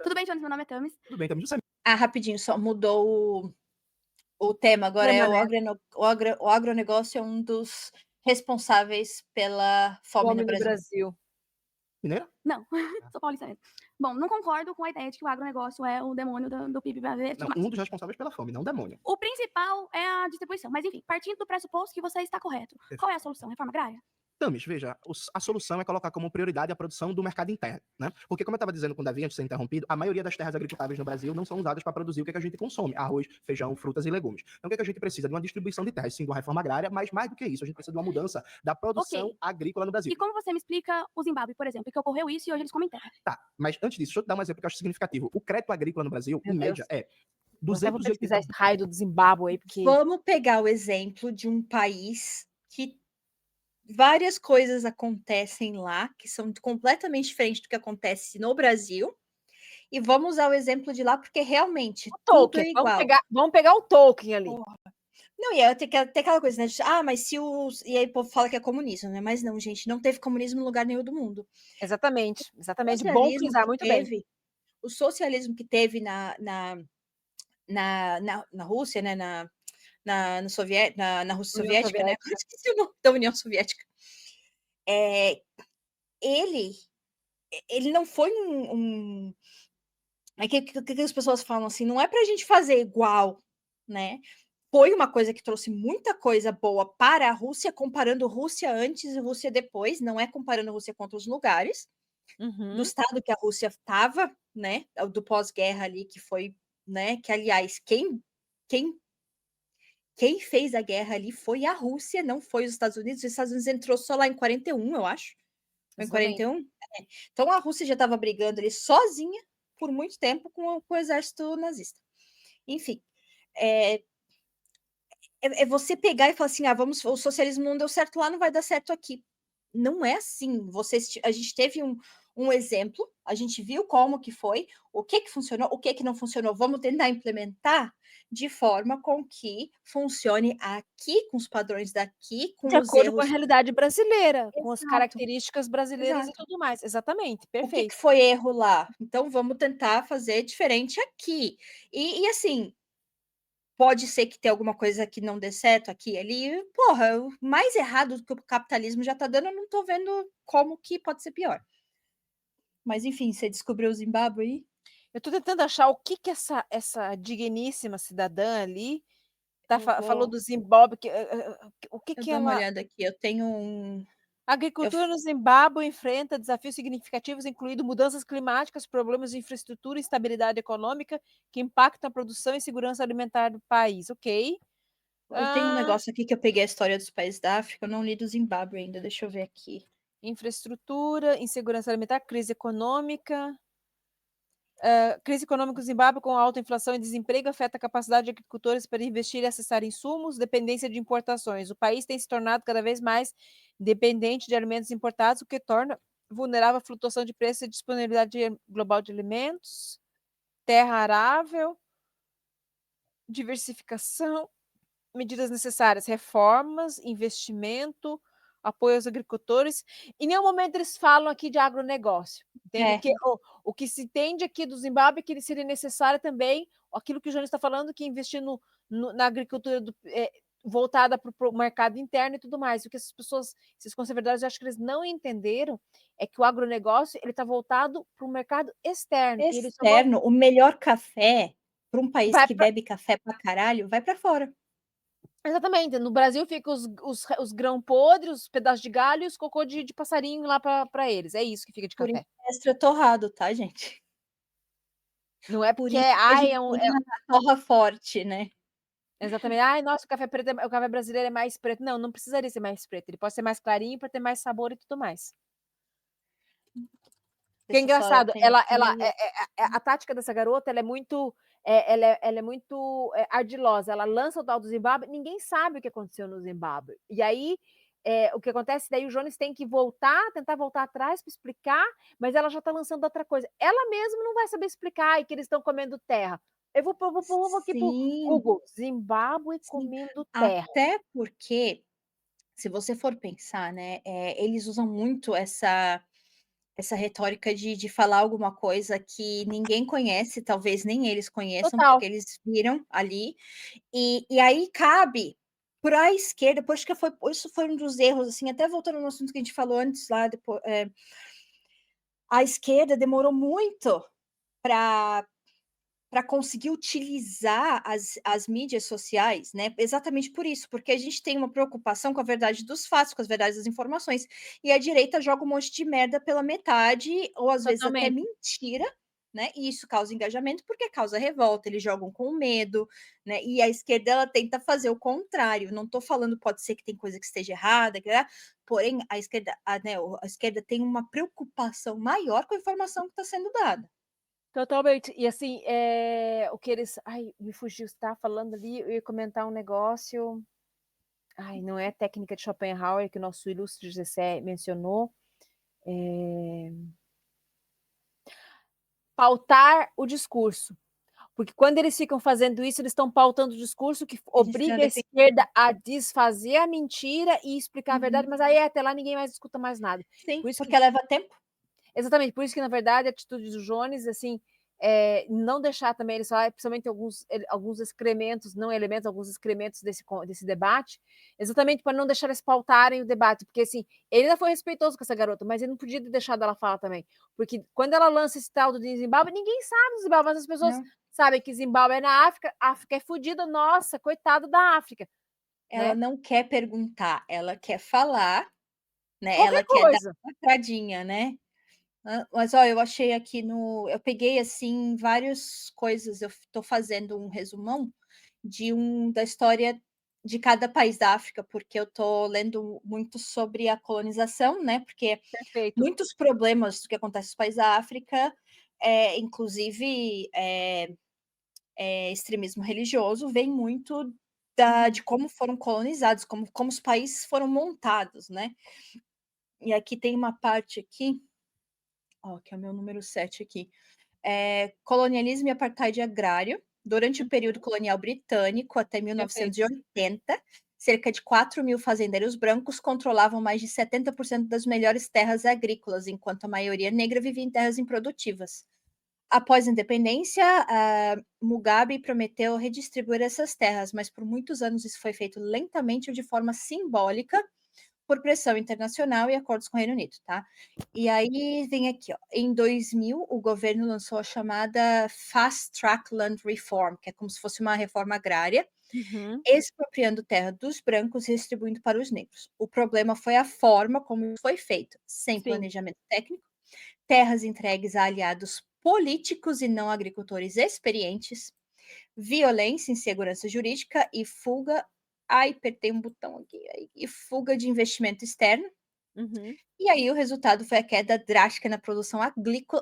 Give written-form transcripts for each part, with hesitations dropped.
Tudo bem, Jones? Meu nome é Thames. Tudo bem, Thames. Rapidinho, só mudou o tema. Agora Tema, é né? o agronegócio é um dos responsáveis pela fome no Brasil. Mineira? Não, sou paulista mesmo. Bom, não concordo com a ideia de que o agronegócio é o demônio do PIB brasileiro. Não, um dos responsáveis pela fome, não o demônio. O principal é a distribuição. Mas, enfim, partindo do pressuposto que você está correto. Qual é a solução? Reforma agrária? Thames, veja, a solução é colocar como prioridade a produção do mercado interno, né? Porque, como eu estava dizendo com o Davi, antes de ser interrompido, a maioria das terras agricultáveis no Brasil não são usadas para produzir o que a gente consome: arroz, feijão, frutas e legumes. Então, o que a gente precisa? De uma distribuição de terras, sim, de uma reforma agrária, mas mais do que isso, a gente precisa de uma mudança da produção agrícola no Brasil. E como você me explica o Zimbábue, por exemplo, que ocorreu isso e hoje eles comem terra? Tá, mas antes disso, deixa eu te dar um exemplo que eu acho significativo. O crédito agrícola no Brasil, Meu em Deus. média, é Eu até vou 280... pesquisar esse raio do Zimbábue aí, porque... Vamos pegar o exemplo de um país que várias coisas acontecem lá, que são completamente diferentes do que acontece no Brasil, e vamos usar o exemplo de lá, porque realmente tudo é igual. Vamos pegar o Tolkien ali. Porra. Não, e aí tem aquela coisa, né? Mas se os... E aí o povo fala que é comunismo, né? Mas não, gente, não teve comunismo em lugar nenhum do mundo. Exatamente. Bom frisar, muito bem. O socialismo que teve na Rússia, né? Na Rússia Soviética, né? Eu esqueci o nome da União Soviética. Ele não foi um... que as pessoas falam assim, não é pra gente fazer igual, né? Foi uma coisa que trouxe muita coisa boa para a Rússia, comparando Rússia antes e Rússia depois, não é comparando a Rússia com outros lugares, do estado que a Rússia estava, né? Do pós-guerra ali, que foi, né? Que, aliás, quem fez a guerra ali foi a Rússia, não foi os Estados Unidos. Os Estados Unidos entrou só lá em 41, eu acho. Em 41? Então a Rússia já estava brigando ali sozinha por muito tempo com o exército nazista. Enfim, é você pegar e falar assim, o socialismo não deu certo lá, não vai dar certo aqui. Não é assim. A gente teve um exemplo, a gente viu como que foi, o que funcionou, o que não funcionou. Vamos tentar implementar de forma com que funcione aqui, com os padrões daqui, com os erros. De acordo com a realidade brasileira, com as características brasileiras e tudo mais. Exatamente, perfeito. O que foi erro lá? Então, vamos tentar fazer diferente aqui. E assim, pode ser que tenha alguma coisa que não dê certo aqui e ali. Porra, o mais errado que o capitalismo já tá dando, eu não tô vendo como que pode ser pior. Mas, enfim, você descobriu o Zimbábue aí? Eu tô tentando achar o que essa digníssima cidadã ali falou do Zimbábue, o que Dá uma ela... olhada aqui, eu tenho A agricultura no Zimbábue enfrenta desafios significativos, incluindo mudanças climáticas, problemas de infraestrutura e instabilidade econômica que impactam a produção e segurança alimentar do país. Ok. Eu tenho um negócio aqui que eu peguei a história dos países da África, eu não li do Zimbábue ainda, deixa eu ver aqui. Infraestrutura, insegurança alimentar, crise econômica. Crise econômica no Zimbábue com alta inflação e desemprego afeta a capacidade de agricultores para investir e acessar insumos, dependência de importações. O país tem se tornado cada vez mais dependente de alimentos importados, o que torna vulnerável à flutuação de preços e disponibilidade global de alimentos. Terra arável, diversificação, medidas necessárias, reformas, investimento, apoio aos agricultores. Em nenhum momento eles falam aqui de agronegócio. Porque o que se entende aqui do Zimbábue é que seria necessário também aquilo que o João está falando, que investir na agricultura voltada para o mercado interno e tudo mais. O que essas pessoas, esses conservadores, eu acho que eles não entenderam é que o agronegócio está voltado para o mercado externo. O melhor café para um país que bebe café pra caralho, vai para fora. Exatamente. No Brasil fica os grãos podres, os pedaços de galho e os cocô de passarinho lá para eles. É isso que fica de café. Extra torrado, tá, gente? Não é porque torra forte, né? Exatamente. Ai, nossa, o café brasileiro é mais preto. Não, não precisaria ser mais preto. Ele pode ser mais clarinho para ter mais sabor e tudo mais. Que é engraçado, a tática dessa garota, ela é muito ardilosa. Ela lança o tal do Zimbábue, ninguém sabe o que aconteceu no Zimbábue. E aí, o que acontece, daí o Jones tem que tentar voltar atrás para explicar, mas ela já está lançando outra coisa. Ela mesma não vai saber explicar e que eles estão comendo terra. Eu vou aqui pro Google, Zimbábue comendo terra. Até porque, se você for pensar, né, eles usam muito essa essa retórica de falar alguma coisa que ninguém conhece, talvez nem eles conheçam, Total. porque eles viram ali. E aí cabe para a esquerda, acho que isso foi um dos erros, assim, até voltando no assunto que a gente falou antes lá, depois, a esquerda demorou muito para conseguir utilizar as mídias sociais, né? Exatamente por isso, porque a gente tem uma preocupação com a verdade dos fatos, com as verdades das informações, e a direita joga um monte de merda pela metade, ou às vezes até Totalmente. mentira, né? E isso causa engajamento porque causa revolta, eles jogam com medo, né? E a esquerda ela tenta fazer o contrário. Não estou falando, pode ser que tem coisa que esteja errada, porém a esquerda, a esquerda tem uma preocupação maior com a informação que está sendo dada. Totalmente. E assim, o que eles. Ai, me fugiu, você estava falando ali, eu ia comentar um negócio. Ai, não é técnica de Schopenhauer que o nosso ilustre Gessé mencionou. Pautar o discurso. Porque quando eles ficam fazendo isso, eles estão pautando o discurso que obriga a esquerda a desfazer a mentira e explicar a verdade, mas aí até lá ninguém mais escuta mais nada. Sim, Por isso porque leva tempo. Exatamente, por isso que, na verdade, a atitude do Jones, assim, não deixar também eles falar, principalmente alguns excrementos, não elementos, alguns excrementos desse debate, exatamente para não deixar eles pautarem o debate, porque, assim, ele ainda foi respeitoso com essa garota, mas ele não podia ter deixado ela falar também, porque quando ela lança esse tal do Zimbábue, ninguém sabe do Zimbábue, mas as pessoas sabem que Zimbábue é na África, a África é fodida, nossa, coitado da África. Ela não quer perguntar, ela quer falar, né? Qualquer ela quer coisa. dar uma entradinha, né? Mas ó, eu achei aqui eu peguei assim várias coisas, eu estou fazendo um resumão da história de cada país da África, porque eu estou lendo muito sobre a colonização, né? Porque Perfeito. muitos problemas que acontecem nos países da África, inclusive extremismo religioso, vem muito de como foram colonizados, como os países foram montados, né? E aqui tem uma parte aqui, ó, que é o meu número 7 aqui. Colonialismo e apartheid agrário. Durante o período colonial britânico, até 1980, cerca de 4.000 fazendeiros brancos controlavam mais de 70% das melhores terras agrícolas, enquanto a maioria negra vivia em terras improdutivas. Após a independência, Mugabe prometeu redistribuir essas terras, mas por muitos anos isso foi feito lentamente ou de forma simbólica, por pressão internacional e acordos com o Reino Unido, tá? E aí vem aqui, ó, em 2000, o governo lançou a chamada Fast Track Land Reform, que é como se fosse uma reforma agrária, expropriando terra dos brancos e distribuindo para os negros. O problema foi a forma como isso foi feito, sem planejamento técnico, terras entregues a aliados políticos e não agricultores experientes, violência, insegurança jurídica e fuga. Apertei um botão aqui. E fuga de investimento externo. E aí o resultado foi a queda drástica na produção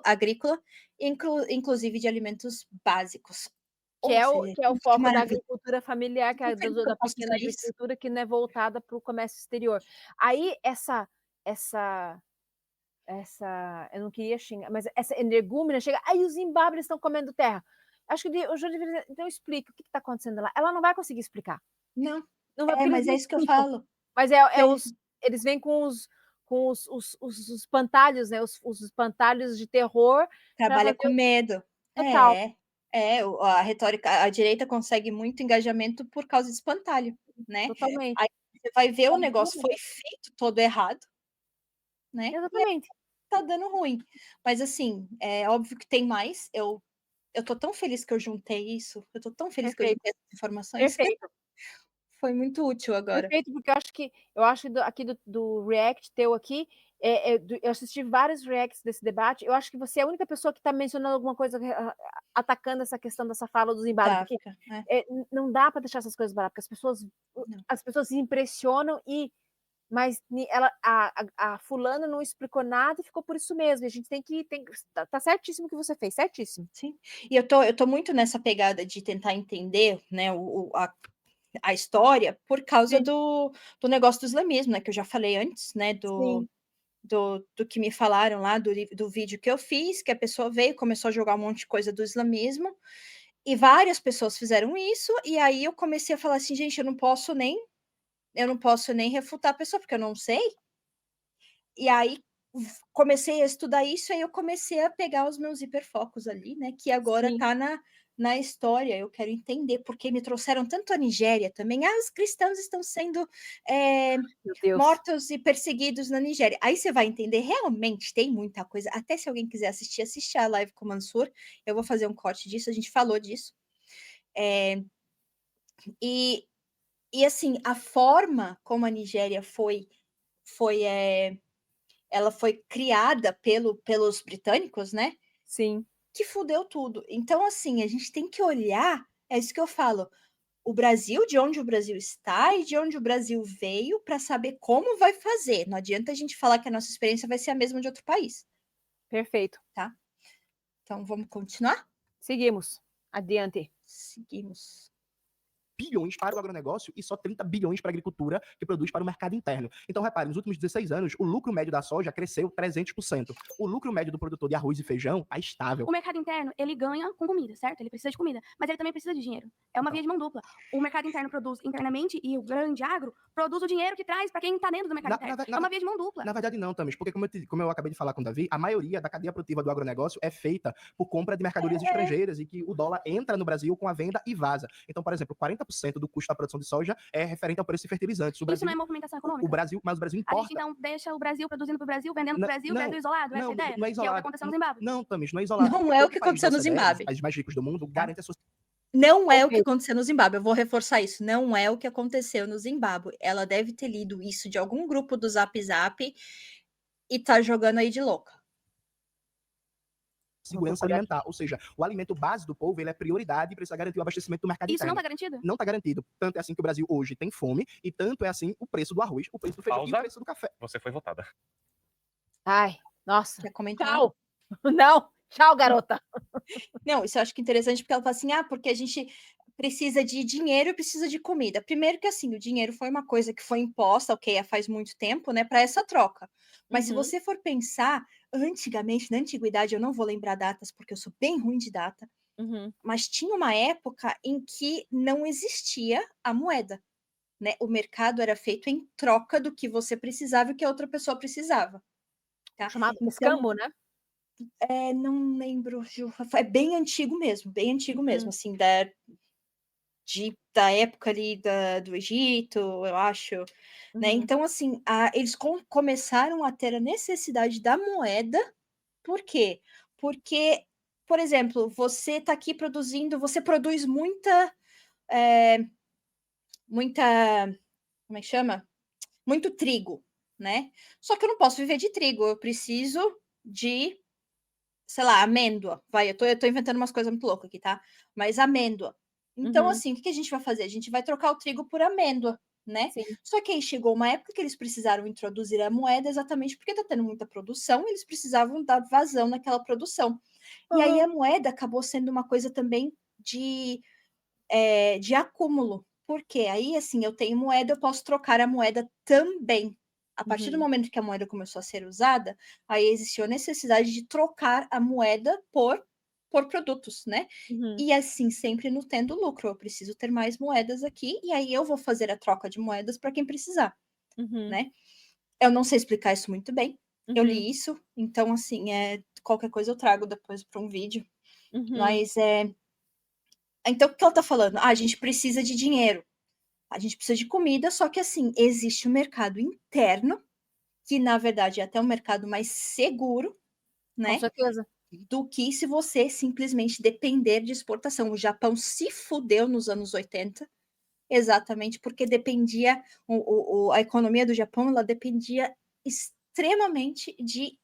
agrícola, inclusive de alimentos básicos. Que é o foco da agricultura familiar, que é da pequena agricultura, que não é voltada para o comércio exterior. Aí eu não queria xingar, mas essa energúmena chega, aí os Zimbábue estão comendo terra. Acho que o Júlio deveria, então explica o que está acontecendo lá. Ela não vai conseguir explicar. Não, vai, mas é isso que eu falo. Mas eles vêm com os espantalhos, né? Os espantalhos de terror. Trabalha com medo. Total. A retórica, a direita consegue muito engajamento por causa de espantalho, né? Totalmente. Aí você vai ver o negócio foi feito todo errado, né? Exatamente. E tá dando ruim. Mas assim, é óbvio que tem mais. Eu tô tão feliz que eu juntei isso. Eu tô tão feliz que eu juntei essas informações. Perfeito. Foi muito útil agora. Perfeito, porque eu acho aqui do React teu aqui, eu assisti vários reacts desse debate, eu acho que você é a única pessoa que está mencionando alguma coisa, atacando essa questão dessa fala do Zimbábue, porque não dá para deixar essas coisas baratas, porque as pessoas se impressionam mas a fulana não explicou nada e ficou por isso mesmo. E a gente tem que tá certíssimo o que você fez, certíssimo. Sim. E eu tô muito nessa pegada de tentar entender, né, a história por causa do negócio do islamismo, né, que eu já falei antes, né, do que me falaram lá, do vídeo que eu fiz, que a pessoa veio, começou a jogar um monte de coisa do islamismo, e várias pessoas fizeram isso, e aí eu comecei a falar assim, gente, eu não posso nem refutar a pessoa, porque eu não sei. E aí comecei a estudar isso, aí eu comecei a pegar os meus hiperfocos ali, né? Que agora Sim. tá na história. Eu quero entender porque me trouxeram tanto a Nigéria também. Ah, os cristãos estão sendo Meu Deus. mortos e perseguidos na Nigéria. Aí você vai entender, realmente tem muita coisa. Até se alguém quiser assistir a live com o Mansur, eu vou fazer um corte disso, a gente falou disso. E assim, a forma como a Nigéria ela foi criada pelos britânicos, né? Sim. Que fudeu tudo. Então, assim, a gente tem que olhar, é isso que eu falo, o Brasil, de onde o Brasil está e de onde o Brasil veio, para saber como vai fazer. Não adianta a gente falar que a nossa experiência vai ser a mesma de outro país, Perfeito. tá? Então, vamos continuar? Seguimos. Adiante. Seguimos. Bilhões para o agronegócio e só 30 bilhões para a agricultura, que produz para o mercado interno. Então, repare, nos últimos 16 anos, o lucro médio da soja cresceu 300%. O lucro médio do produtor de arroz e feijão está estável. O mercado interno, ele ganha com comida, certo? Ele precisa de comida, mas ele também precisa de dinheiro. É uma via de mão dupla. O mercado interno produz internamente e o grande agro produz o dinheiro que traz para quem está dentro do mercado interno. É uma via de mão dupla. Na verdade, não, Tamis, porque como eu acabei de falar com o Davi, a maioria da cadeia produtiva do agronegócio é feita por compra de mercadorias estrangeiras e que o dólar entra no Brasil com a venda e vaza. Então, por exemplo, 40% do custo da produção de soja é referente ao preço de fertilizantes. Isso não é movimentação econômica? Mas o Brasil A gente, importa. então, deixa o Brasil produzindo para o Brasil, vendendo para o Brasil, Brasil isolado? Essa é a ideia? Não é Que é o que isolado. aconteceu no Zimbábue? Não, Tamis, não é isolado. Não porque é o todo que país da aconteceu no OCDE, Zimbábue. os países mais ricos do mundo, garantem a sua. Não é o que aconteceu no Zimbábue, eu vou reforçar isso. Não é o que aconteceu no Zimbábue. Ela deve ter lido isso de algum grupo do Zap Zap e tá jogando aí de louca. Segurança alimentar, ou seja, o alimento base do povo ele é prioridade e precisa garantir o abastecimento do mercado Isso interno. não está garantido? Não está garantido. Tanto é assim que o Brasil hoje tem fome e tanto é assim o preço do arroz, o preço do feijão e o preço do café. Você foi votada. Ai, nossa. Quer comentar? Tchau. Não, tchau, garota. Não, isso eu acho que é interessante porque ela fala assim, porque a gente precisa de dinheiro e precisa de comida. Primeiro que assim, o dinheiro foi uma coisa que foi imposta, ok, faz muito tempo, né, para essa troca. Mas se você for pensar, antigamente, na antiguidade, eu não vou lembrar datas porque eu sou bem ruim de data, mas tinha uma época em que não existia a moeda, né? O mercado era feito em troca do que você precisava e o que a outra pessoa precisava. Tá? Chamado Então, escambo, né? não lembro, Ju, é bem antigo mesmo, assim, da época ali do Egito, eu acho, né? Então, assim, eles começaram a ter a necessidade da moeda. Por quê? Porque, por exemplo, você está aqui produzindo, você produz muita, como é que chama? Muito trigo, né? Só que eu não posso viver de trigo, eu preciso de, sei lá, amêndoa. Vai, eu tô inventando umas coisas muito loucas aqui, tá? Mas amêndoa. Então, assim, o que a gente vai fazer? A gente vai trocar o trigo por amêndoa, né? Sim. Só que aí chegou uma época que eles precisaram introduzir a moeda exatamente porque tá tendo muita produção e eles precisavam dar vazão naquela produção. E aí a moeda acabou sendo uma coisa também de acúmulo. Porque aí, assim, eu tenho moeda, eu posso trocar a moeda também. A partir do momento que a moeda começou a ser usada, aí existiu a necessidade de trocar a moeda por produtos, né? E assim, sempre no tendo lucro. Eu preciso ter mais moedas aqui, e aí eu vou fazer a troca de moedas para quem precisar, né? Eu não sei explicar isso muito bem. Eu li isso, então, assim, qualquer coisa eu trago depois para um vídeo. Mas então, o que ela está falando? A gente precisa de dinheiro. A gente precisa de comida, só que assim, existe um mercado interno, que na verdade é até um mercado mais seguro, né? Com certeza. Do que se você simplesmente depender de exportação. O Japão se fudeu nos anos 80, exatamente porque dependia, a economia do Japão, ela dependia extremamente de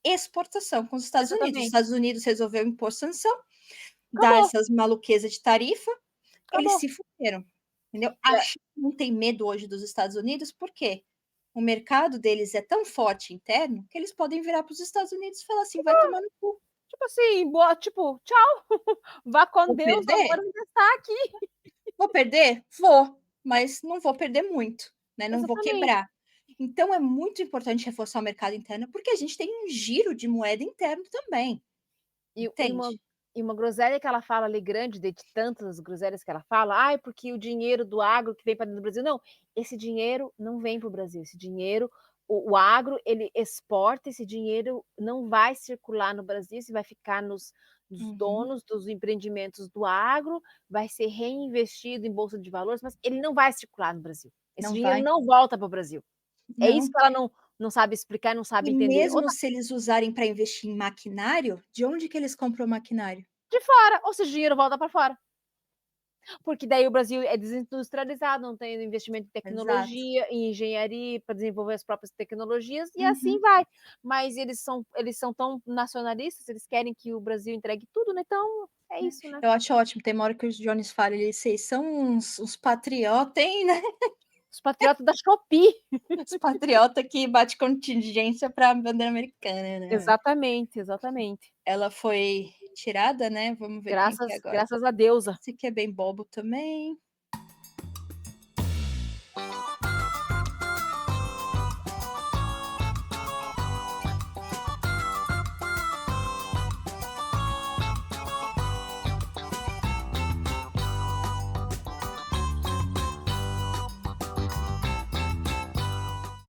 exportação com os Estados Unidos. Os Estados Unidos resolveu impor sanção, dar essas maluquezas de tarifa, eles se fuderam. Entendeu? A China não tem medo hoje dos Estados Unidos, por quê? O mercado deles é tão forte interno que eles podem virar para os Estados Unidos e falar assim, vai tomar no cu. Tipo assim, tipo, tchau, vá com Vou Deus, perder? agora me testar aqui. Vou perder? Vou, mas não vou perder muito, né? Não vou Exatamente. quebrar. Então é muito importante reforçar o mercado interno, porque a gente tem um giro de moeda interno também. E uma groselha que ela fala ali grande, de tantas groselhas que ela fala, porque o dinheiro do agro que vem para dentro do Brasil. Não, esse dinheiro não vem para o Brasil, esse dinheiro, o agro, ele exporta, esse dinheiro não vai circular no Brasil, isso vai ficar nos donos dos empreendimentos do agro, vai ser reinvestido em bolsa de valores, mas ele não vai circular no Brasil. Esse Não dinheiro vai. não volta para o Brasil. É isso Não. que ela não sabe explicar, não sabe E entender. mesmo se eles usarem para investir em maquinário, de onde que eles compram o maquinário? De fora, ou seja, o dinheiro volta para fora. Porque daí o Brasil é desindustrializado, não tem investimento em Exato. tecnologia, em engenharia para desenvolver as próprias tecnologias e Uhum. assim vai. Mas eles são tão nacionalistas, eles querem que o Brasil entregue tudo, né? Então é isso, né? Eu acho ótimo, tem uma hora que os Jones falam, vocês são uns patriotas, hein, né? Os patriotas da Shopee. Os patriotas que bate contingência para a bandeira americana, né? Exatamente, exatamente. Ela foi tirada, né? Vamos ver quem que é agora. Graças a deusa. Esse que é bem bobo também.